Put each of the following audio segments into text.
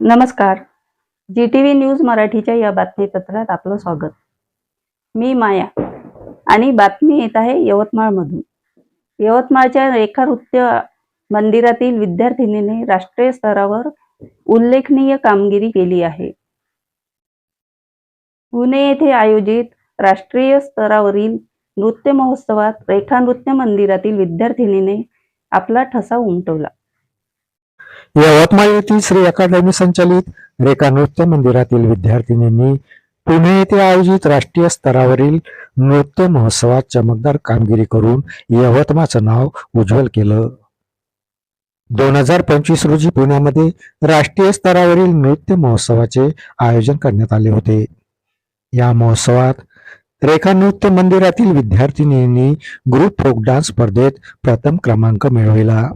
नमस्कार. GTV news मराठीच्या या बातमीपत्रात आपलं स्वागत. मी माया आणि बातमी येत आहे यवतमाळमधून. यवतमाळच्या रेखा नृत्य मंदिरातील विद्यार्थिनीने राष्ट्रीय स्तरावर उल्लेखनीय कामगिरी केली आहे. पुणे येथे आयोजित राष्ट्रीय स्तरावरील नृत्य महोत्सवात रेखा नृत्य मंदिरातील विद्यार्थिनीने आपला ठसा उमटवला. यवतमाळ येथील श्री अकादमी संचालित रेखा नृत्य मंदिरातील विद्यार्थिनींनी पुणे येथे आयोजित राष्ट्रीय स्तरावरील नृत्य महोत्सवात चमकदार कामगिरी करून यवतमाळचं नाव उज्ज्वल केलं. 2025 रोजी पुण्यामध्ये राष्ट्रीय स्तरावरील नृत्य महोत्सवाचे आयोजन करण्यात आले होते. या महोत्सवात रेखा नृत्य मंदिरातील विद्यार्थिनींनी ग्रुप फोक डान्स स्पर्धेत प्रथम क्रमांक मिळविला.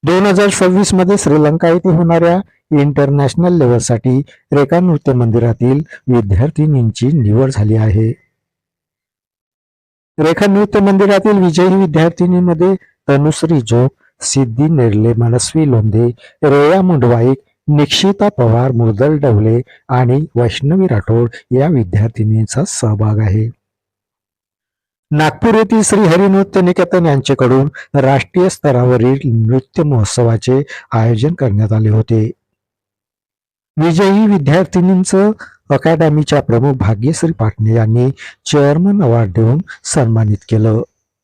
2026 मध्ये श्रीलंका येथे होणाऱ्या इंटरनॅशनल लेव्हलसाठी रेखा नृत्य मंदिरातील विद्यार्थिनींची निवड झाली आहे. रेखा नृत्य मंदिरातील विजयी विद्यार्थिनींमध्ये तनुश्री जोग, सिद्धी नेर्ले, मनस्वी लोंधे, रेया मुंडवाईक, निक्षिता पवार, मुदल डवले आणि वैष्णवी राठोड या विद्यार्थिनींचा सहभाग आहे. नागपूर येथील श्री हरी नृत्य निकेतन यांच्याकडून राष्ट्रीय स्तरावरील नृत्य महोत्सवाचे आयोजन करण्यात आले होते. विजयी विद्यार्थिनींचं अकादमीच्या प्रमुख भाग्यश्री पाटणे यांनी चेअरमन अवॉर्ड देऊन सन्मानित केलं.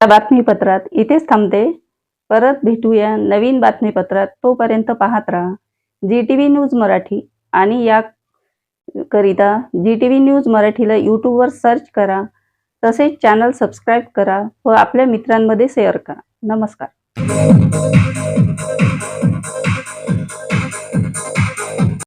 या बातमीपत्रात इथेच थांबते. परत भेटूया नवीन बातमीपत्रात. तोपर्यंत पाहत राहा GTV न्यूज मराठी आणि या करिता GTV न्यूज मराठीला यूट्यूबवर सर्च करा. तसेच चॅनल सबस्क्राईब करा व आपल्या मित्रांमध्ये शेअर करा. नमस्कार.